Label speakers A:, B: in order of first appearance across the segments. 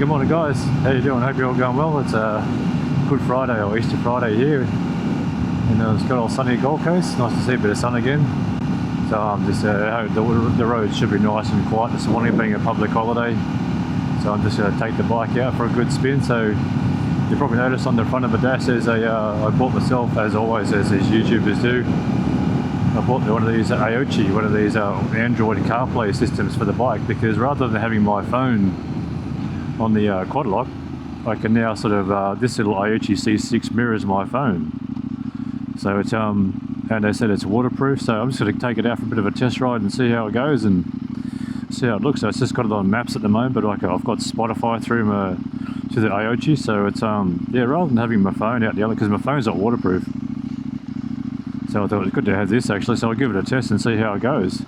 A: Good morning, guys. How you doing? Hope you're all going well. It's Good Friday or Easter Friday here in it's got all sunny Gold Coast. Nice to see a bit of sun again. So I'm just the road should be nice and quiet this morning, being a public holiday. So I'm just going to take the bike out for a good spin. So you probably noticed on the front of the dash there's I bought myself, as always, as these YouTubers do. I bought one of these AOCI, one of these Android CarPlay systems for the bike, because rather than having my phone on the quad lock, I can now sort of, this little AOCI C6 mirrors my phone. So it's, and they said it's waterproof, so I'm just going to take it out for a bit of a test ride and see how it goes and see how it looks. So it's just got it on maps at the moment, but like I've got Spotify through the AOCI, so it's, yeah, rather than having my phone out the other, because my phone's not waterproof. So I thought it was good to have this actually, so I'll give it a test and see how it goes.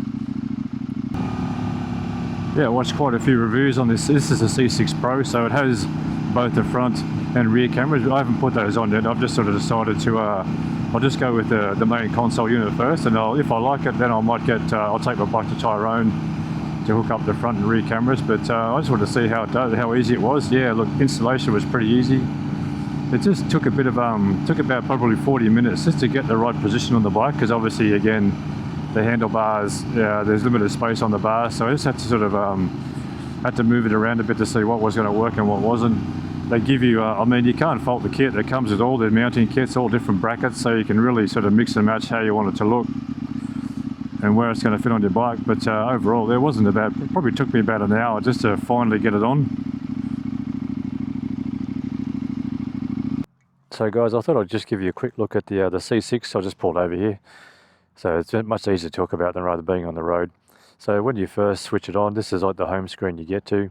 A: Yeah, I watched quite a few reviews on this. This is a C6 Pro, so it has both the front and rear cameras. I haven't put those on yet. I've just sort of decided to, I'll just go with the main console unit first, and if I like it, then I might get, I'll take my bike to Tyrone to hook up the front and rear cameras. But I just wanted to see how it does, how easy it was. Yeah, look, installation was pretty easy. It just took a bit of, took about probably 40 minutes just to get the right position on the bike, because obviously, again, the handlebars, there's limited space on the bars, so I just had to sort of, had to move it around a bit to see what was going to work and what wasn't. They give you, I mean, you can't fault the kit. It comes with all the mounting kits, all different brackets, so you can really sort of mix and match how you want it to look and where it's going to fit on your bike. But overall, there wasn't about, it probably took me about an hour just to finally get it on. So guys, I thought I'd just give you a quick look at the C6. I just pulled over here. So it's much easier to talk about than rather being on the road. So when you first switch it on, this is like the home screen you get to.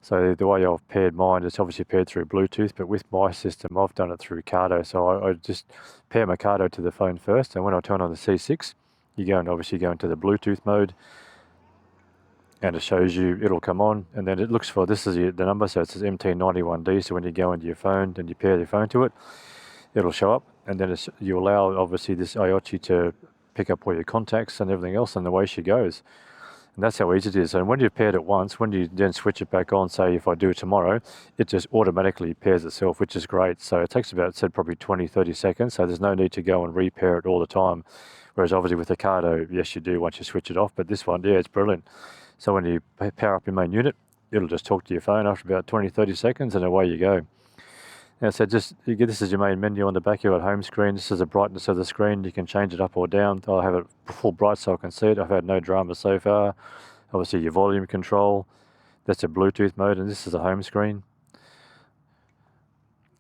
A: So the way I've paired mine, it's obviously paired through Bluetooth, but with my system, I've done it through Cardo. So I just pair my Cardo to the phone first, and when I turn on the C6, you go and obviously go into the Bluetooth mode, and it shows you, it'll come on, and then it looks for, this is the number, so it says MT91D, so when you go into your phone and you pair your phone to it, it'll show up, and then you allow obviously this AOCI to pick up all your contacts and everything else, and away she goes. And that's how easy it is. And when you've paired it once, when you then switch it back on, say if I do it tomorrow, it just automatically pairs itself, which is great. So it takes about, said, probably 20-30 seconds, so there's no need to go and repair it all the time. Whereas obviously with the Cardo, yes you do once you switch it off, but this one, yeah, it's brilliant. So when you power up your main unit, it'll just talk to your phone after about 20-30 seconds, and away you go. Now, so this is your main menu on the back. You've got home screen. This is the brightness of the screen. You can change it up or down. I'll have it full bright so I can see it. I've had no drama so far. Obviously your volume control. That's a Bluetooth mode, and this is a home screen.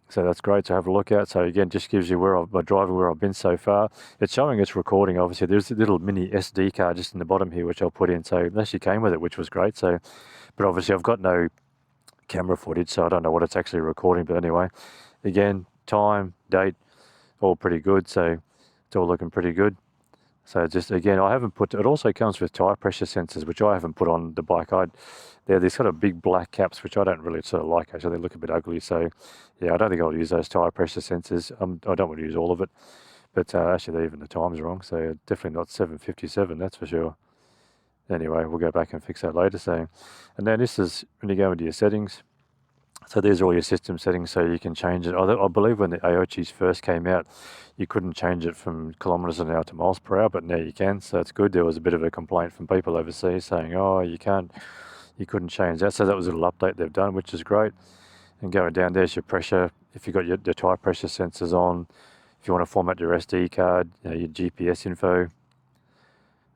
A: So that's great to have a look at. So again, just gives you where my driving, where I've been so far. It's showing it's recording. Obviously there's a little mini SD card just in the bottom here, which I'll put in. So it actually came with it, which was great. So, but obviously I've got no camera footage, so I don't know what it's actually recording. But anyway, again, time, date, all pretty good. So it's all looking pretty good. So just again, I haven't put, it also comes with tire pressure sensors, which I haven't put on the bike. They're these sort of big black caps, which I don't really sort of like. Actually, they look a bit ugly. So yeah, I don't think I'll use those tire pressure sensors. I don't want to use all of it, but actually even the time's wrong. So definitely not 7:57, that's for sure. Anyway, we'll go back and fix that later. So, and then this is when you go into your settings. So these are all your system settings, so you can change it. I believe when the AOCIs first came out, you couldn't change it from kilometres an hour to miles per hour, but now you can, so it's good. There was a bit of a complaint from people overseas saying, oh, you couldn't change that. So that was a little update they've done, which is great. And going down, there's your pressure. If you've got your tire pressure sensors on, if you want to format your SD card, your GPS info,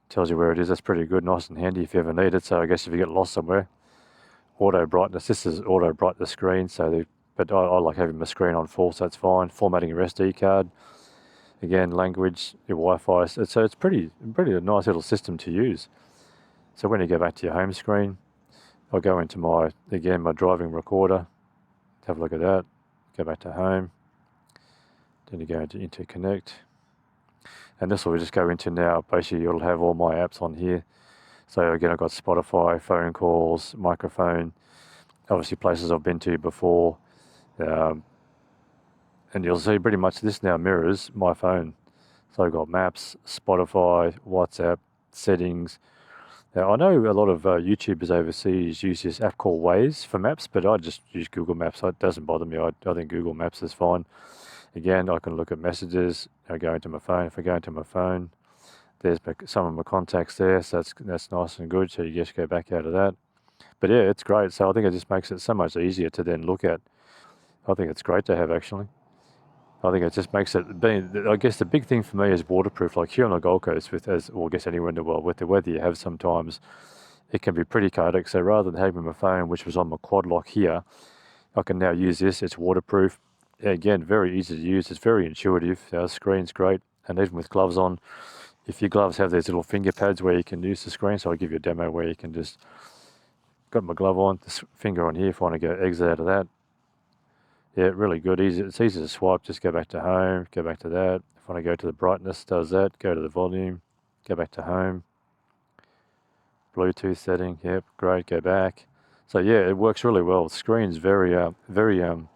A: tells you where it is. That's pretty good, nice and handy if you ever need it. So I guess if you get lost somewhere, auto brightness, this is auto bright the screen, but I like having my screen on full, so that's fine. Formatting your SD card, again, language, your Wi-Fi, so it's pretty a nice little system to use. So when you go back to your home screen, I'll go into my driving recorder, have a look at that, go back to home, then you go into interconnect, and this will just go into now. Basically you'll have all my apps on here. So again, I've got Spotify, phone calls, microphone, obviously places I've been to before. And you'll see pretty much this now mirrors my phone. So I've got maps, Spotify, WhatsApp, settings, Now, I know a lot of YouTubers overseas use this app called Waze for maps, but I just use Google Maps. It doesn't bother me. I think Google Maps is fine. Again, I can look at messages. I go into my phone. If I go into my phone, there's some of my contacts there, so that's nice and good. So you just go back out of that. But yeah, it's great. So I think it just makes it so much easier to then look at. I think it's great to have, actually. I think it just makes it, I guess the big thing for me is waterproof. Like here on the Gold Coast, or I guess anywhere in the world, with the weather you have sometimes, it can be pretty chaotic. So rather than having my phone, which was on my quad lock here, I can now use this. It's waterproof. Again, very easy to use. It's very intuitive. The screen's great. And even with gloves on, if your gloves have these little finger pads where you can use the screen, so I'll give you a demo where you can just, got my glove on, this finger on here if I want to go exit out of that. Yeah, really good. Easy. It's easy to swipe. Just go back to home, go back to that. If I want to go to the brightness, does that. Go to the volume, go back to home. Bluetooth setting, yep, great. Go back. So yeah, it works really well. The screen's very interactive.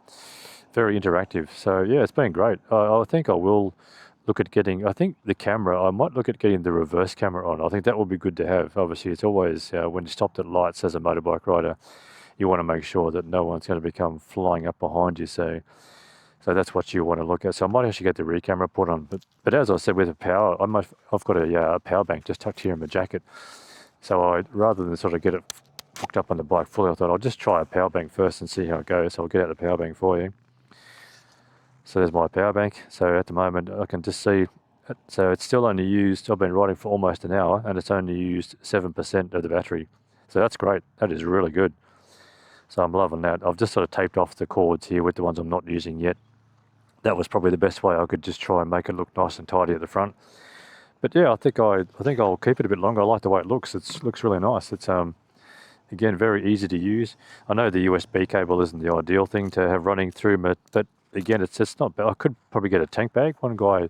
A: So yeah, it's been great. I think I will look at getting. I think the camera. I might look at getting the reverse camera on. I think that would be good to have. Obviously, it's always when you stopped at lights as a motorbike rider, you want to make sure that no one's going to become flying up behind you. So that's what you want to look at. So I might actually get the rear camera put on. But as I said, with the power, I've got a power bank just tucked here in my jacket. So rather than sort of get it hooked up on the bike fully, I thought I'll just try a power bank first and see how it goes. So I'll get out the power bank for you. So there's my power bank. So at the moment I can just see, so it's still only used, I've been riding for almost an hour and it's only used 7% of the battery. So that's great. That is really good. So I'm loving that. I've just sort of taped off the cords here with the ones I'm not using yet. That was probably the best way I could just try and make it look nice and tidy at the front. But yeah, I think I'll keep it a bit longer. I like the way it looks. It looks really nice. It's again very easy to use. I know the USB cable isn't the ideal thing to have running through, but again, it's not bad. I could probably get a tank bag. One guy,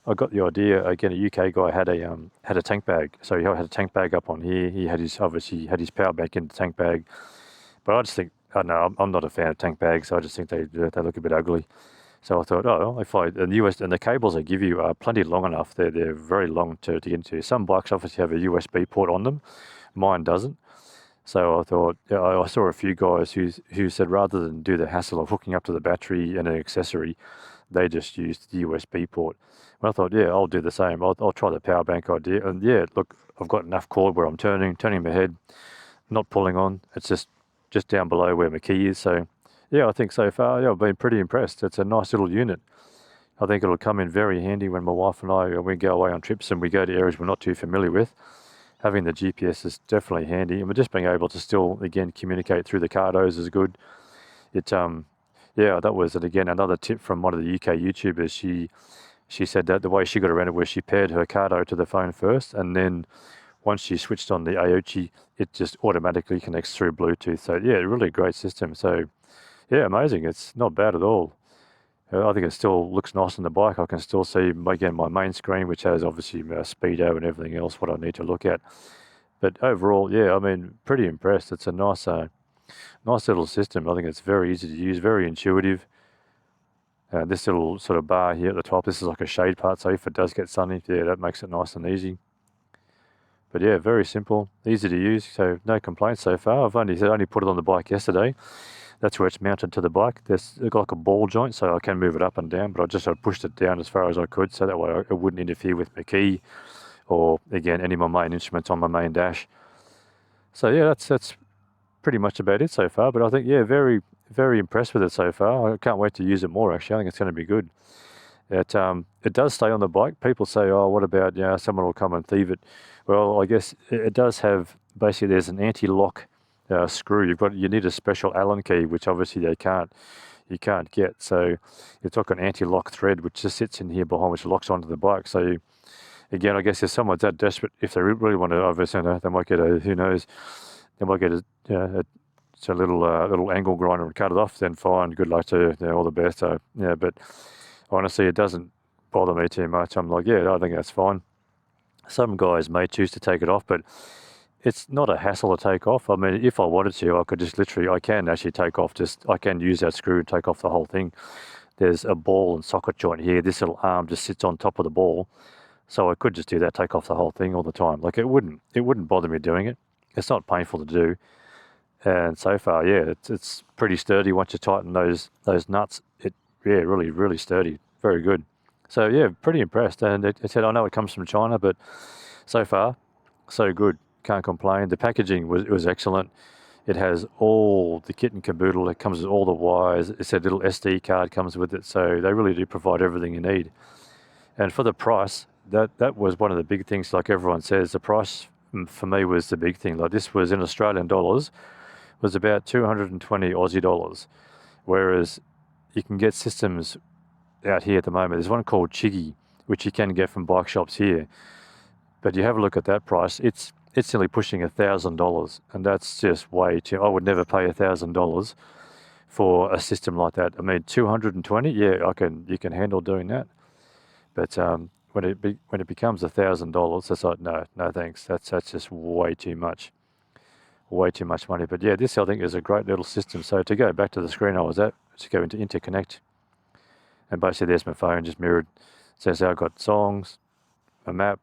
A: I got the idea. Again, a UK guy had a tank bag. So he had a tank bag up on here. He had his power bank in the tank bag. But I just think, I don't know, I'm not a fan of tank bags. I just think they look a bit ugly. So I thought, and the cables they give you are plenty long enough. They're very long to get into. Some bikes obviously have a USB port on them. Mine doesn't. So I thought, I saw a few guys who said rather than do the hassle of hooking up to the battery and an accessory, they just used the USB port. And I thought, yeah, I'll do the same. I'll try the power bank idea. And yeah, look, I've got enough cord where I'm turning my head, not pulling on. It's just down below where my key is. So yeah, I think so far, yeah, I've been pretty impressed. It's a nice little unit. I think it'll come in very handy when my wife and I, we go away on trips and we go to areas we're not too familiar with. Having the GPS is definitely handy, and we're just being able to still, again, communicate through the cardos is good. Yeah, that was, and again, another tip from one of the UK YouTubers. She said that the way she got around it was she paired her cardo to the phone first, and then once she switched on the AOCI, it just automatically connects through Bluetooth. So yeah, really great system. So yeah, amazing. It's not bad at all. I think it still looks nice on the bike. I can still see, again, my main screen, which has obviously speedo and everything else, what I need to look at. But overall, yeah, I mean, pretty impressed. It's a nice little system. I think it's very easy to use, very intuitive. This little sort of bar here at the top, this is like a shade part, so if it does get sunny, yeah, that makes it nice and easy. But yeah, very simple, easy to use, so no complaints so far. I've only put it on the bike yesterday. That's where it's mounted to the bike. There's like a ball joint, so I can move it up and down, but I just sort of pushed it down as far as I could, so that way it wouldn't interfere with my key or, again, any of my main instruments on my main dash. So yeah, that's pretty much about it so far, but I think, yeah, very, very impressed with it so far. I can't wait to use it more, actually. I think it's going to be good. It does stay on the bike. People say, oh, what about, someone will come and thieve it. Well, I guess it does have, basically there's an anti-lock screw. You need a special Allen key, which obviously you can't get. So it's like an anti-lock thread, which just sits in here behind, which locks onto the bike. So again, I guess if someone's that desperate, if they really want to, obviously, they might get who knows, they might get a little angle grinder and cut it off. Then fine, good luck to you, all the best. So yeah, but honestly, it doesn't bother me too much. I'm like, yeah, I think that's fine. Some guys may choose to take it off, but it's not a hassle to take off. I mean, if I wanted to, I could just I can actually take off, I can use that screw and take off the whole thing. There's a ball and socket joint here. This little arm just sits on top of the ball. So I could just do that, take off the whole thing all the time. Like it wouldn't bother me doing it. It's not painful to do. And so far, yeah, it's pretty sturdy. Once you tighten those nuts, really sturdy, very good. So yeah, pretty impressed. And it said, I know it comes from China, but so far, so good. Can't complain. The packaging was excellent. It has all the kit and caboodle. It comes with all the wires. It said little SD card comes with it. So they really do provide everything you need. And for the price, that was one of the big things. Like everyone says, the price for me was the big thing. Like this was in Australian dollars, was about 220 Aussie dollars, whereas you can get systems out here at the moment. There's one called Chiggy, which you can get from bike shops here. But you have a look at that price, it's nearly pushing $1,000, and that's just way too. I would never pay $1,000 for a system like that. I mean, 220, yeah, you can handle doing that. But when it becomes $1,000, it's like no thanks. That's just way too much money. But yeah, this I think is a great little system. So to go back to the screen I was at, to go into interconnect, and basically there's my phone just mirrored. It says I've got songs, a map.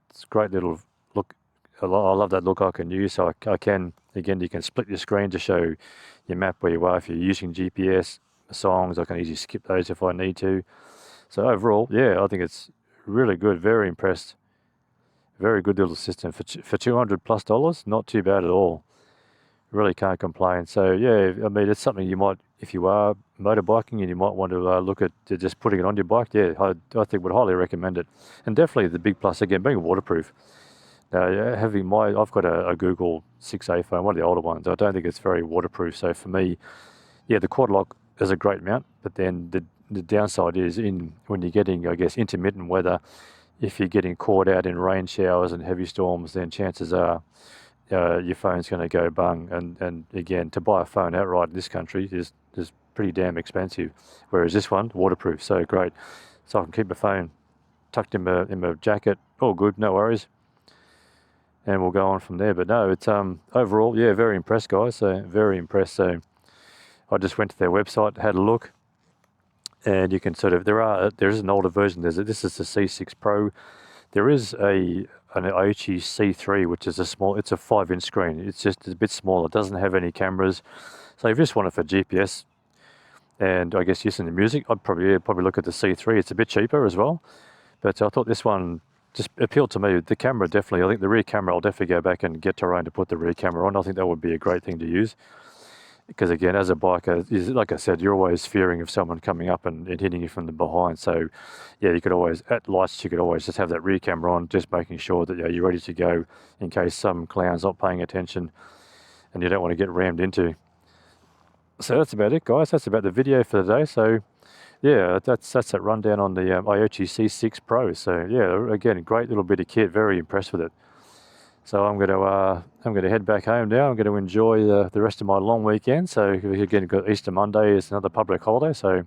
A: It's a great little look. I love that look I can use. So I can, again, you can split your screen to show your map where you are. If you're using GPS songs, I can easily skip those if I need to. So overall, yeah, I think it's really good. Very impressed. Very good little system for $200+. Not too bad at all. Really can't complain. So yeah, I mean, it's something you might, if you are motorbiking and you might want to look at just putting it on your bike. Yeah, I think would highly recommend it. And definitely the big plus again, being waterproof. Now, I've got a Google 6A phone, one of the older ones. I don't think it's very waterproof. So for me, yeah, the quad lock is a great mount, but then the downside is when you're getting, I guess, intermittent weather. If you're getting caught out in rain showers and heavy storms, then chances are your phone's going to go bung. And again, to buy a phone outright in this country is pretty damn expensive. Whereas this one, waterproof, so great. So I can keep my phone tucked in my jacket. All good, no worries. And we'll go on from there. But no, it's overall, yeah, very impressed, guys. So very impressed. So I just went to their website, had a look. And you can sort of, there is an older version. This is the C6 Pro. There is an AOCI C3, which is it's a 5-inch screen. It's just a bit smaller. It doesn't have any cameras. So if you just want it for GPS and I guess using the music, I'd probably look at the C3. It's a bit cheaper as well. But I thought this one just appealed to me. The camera definitely, I think the rear camera, I'll definitely go back and get Tyrone to put the rear camera on. I think that would be a great thing to use. Because again, as a biker, like I said, you're always fearing of someone coming up and hitting you from the behind. So yeah, you could always, at lights, you could always just have that rear camera on, just making sure that you're ready to go in case some clown's not paying attention and you don't want to get rammed into. So that's about it, guys. That's about the video for the day. So yeah, that's that rundown on the AOCI C6 Pro. So yeah, again, great little bit of kit. Very impressed with it. So I'm going to head back home now. I'm going to enjoy the rest of my long weekend. So again, got Easter Monday is another public holiday. So,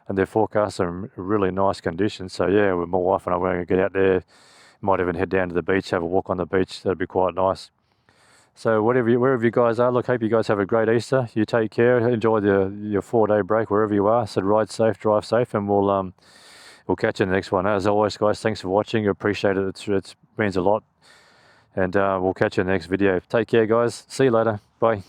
A: and they're forecast some really nice conditions. So yeah, with my wife and I, we're going to get out there. Might even head down to the beach, have a walk on the beach. That'd be quite nice. So wherever you guys are, look, hope you guys have a great Easter. You take care, enjoy your 4-day break wherever you are. So ride safe, drive safe, and we'll catch you in the next one. As always, guys, thanks for watching. I appreciate it. It means a lot. And we'll catch you in the next video. Take care, guys. See you later. Bye.